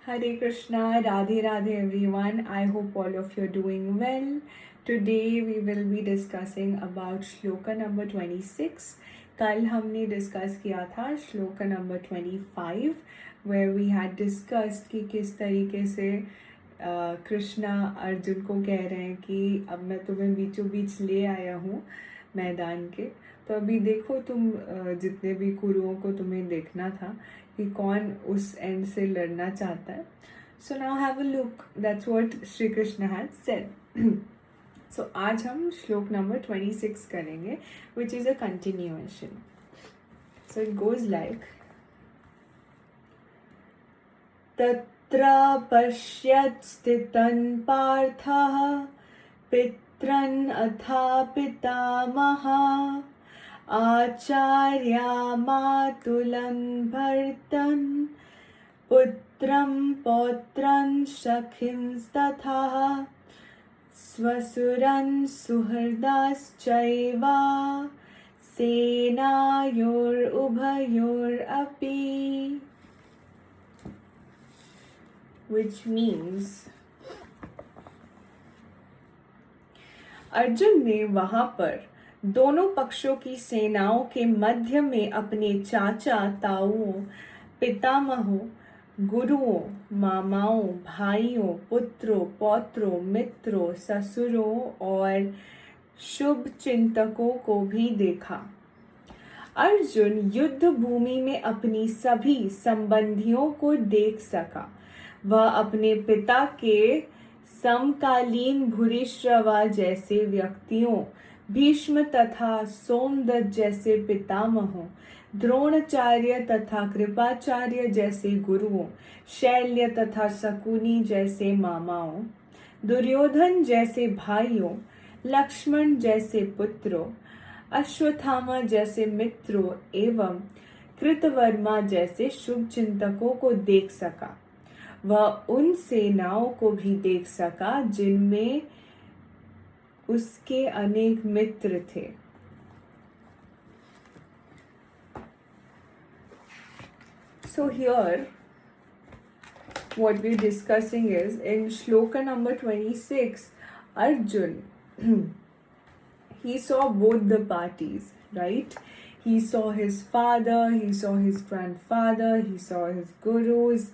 Hare Krishna, Radhe Radhe everyone. I hope all of you are doing well. Today we will be discussing about shloka number 26. कल हमने discuss किया था shloka number 25 where we had discussed कि किस तरीके से कृष्णा अर्जुन को कह रहे हैं कि अब मैं तुम्हें बीचों बीच ले आया हूँ मैदान के, तो अभी देखो तुम जितने भी कुरुओं को तुम्हें देखना था कि कौन उस एंड से लड़ना चाहता है. So now have a look, that's what Shri Krishna had said. So आज हम श्लोक नंबर 26 करेंगे which is a continuation. So it goes like तत्र पश्यत् स्थितं पार्थः पित्रन् अथा पितामहा आचार्या मातुलं भर्तन् पुत्रं पौत्रं सखिंस्तथा स्वसुरन् सुहृदाश्चैव सेनायोरुभयोरपि. Which means अर्जुन ने वहां पर दोनों पक्षों की सेनाओं के मध्य में अपने चाचा ताऊओं, पितामहों, गुरुओं, मामाओं, भाइयों, पुत्रों, पौत्रों, मित्रों, ससुरों और शुभ चिंतकों को भी देखा. अर्जुन युद्ध भूमि में अपनी सभी संबंधियों को देख सका. वह अपने पिता के समकालीन भूरिश्रवा जैसे व्यक्तियों, भीष्म तथा सोमदत्त जैसे पितामहों, द्रोणाचार्य तथा कृपाचार्य जैसे गुरुओं, शैल्य तथा शकुनी जैसे मामाओं, दुर्योधन जैसे भाइयों, लक्ष्मण जैसे पुत्रों, अश्वत्थामा जैसे मित्रों एवं कृतवर्मा जैसे शुभ चिंतकों को देख सका. वह उन सेनाओं को भी देख सका जिनमें उसके अनेक मित्र थे. So here what we're discussing is in shloka number 26, Arjun he saw both the parties, right? He saw his father, he saw his grandfather, he saw his gurus,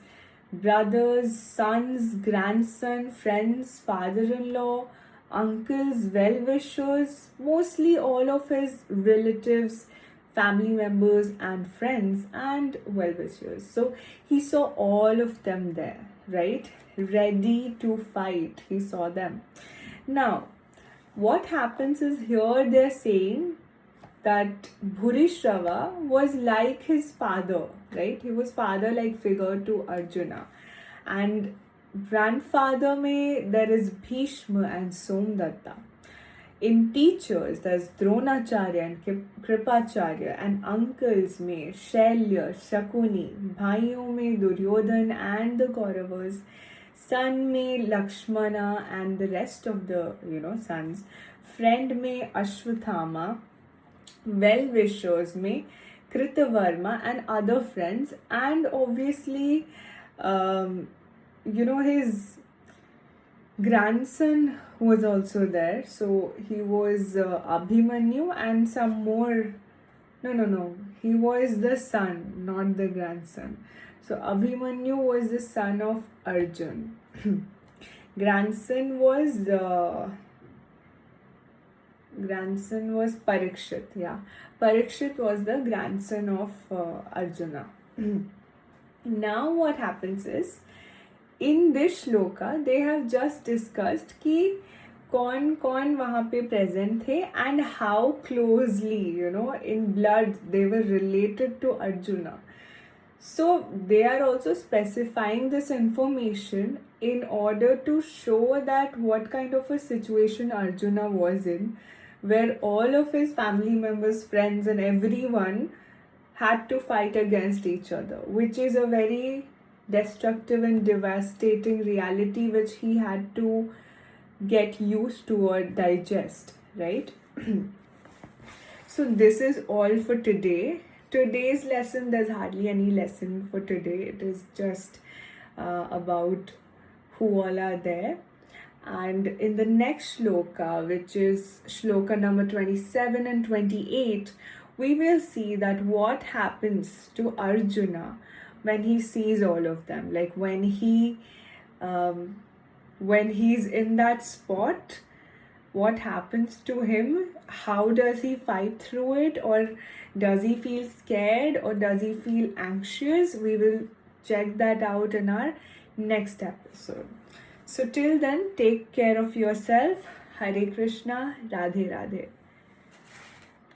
brothers, sons, grandson, friends, father-in-law, uncles, well-wishers, mostly all of his relatives, family members and friends and well-wishers. So he saw all of them there, right? Ready to fight. He saw them. Now, what happens is here they're saying that Bhurishrava was like his father, right? He was father-like figure to Arjuna. And grandfather mein there is Bhishma and Somdatta. In teachers, there's Dronacharya and Kripacharya, and uncles mein Shailya, Shakuni, bhaiyon mein Duryodhan and the Kauravas, son mein Lakshmana and the rest of the sons, friend mein Ashwathama, well-wishers mein Kritavarma and other friends, and obviously his grandson was also there. So he was Abhimanyu and some more. No. He was the son, not the grandson. So Abhimanyu was the son of Arjun. Grandson was Parikshit. Yeah, Parikshit was the grandson of Arjuna. Now what happens is, in this shloka they have just discussed कि कौन वहाँ पे present थे and how closely in blood they were related to Arjuna. So they are also specifying this information in order to show that what kind of a situation Arjuna was in, where all of his family members, friends and everyone had to fight against each other, which is a very destructive and devastating reality which he had to get used to or digest, right? So this is all for today. Today's lesson, there's hardly any lesson for today. It is just about who all are there. And in the next shloka, which is shloka number 27 and 28, we will see that what happens to Arjuna when he sees all of them. Like when he's in that spot, what happens to him? How does he fight through it? Or does he feel scared? Or does he feel anxious? We will check that out in our next episode. So till then, take care of yourself. Hare Krishna, Radhe Radhe.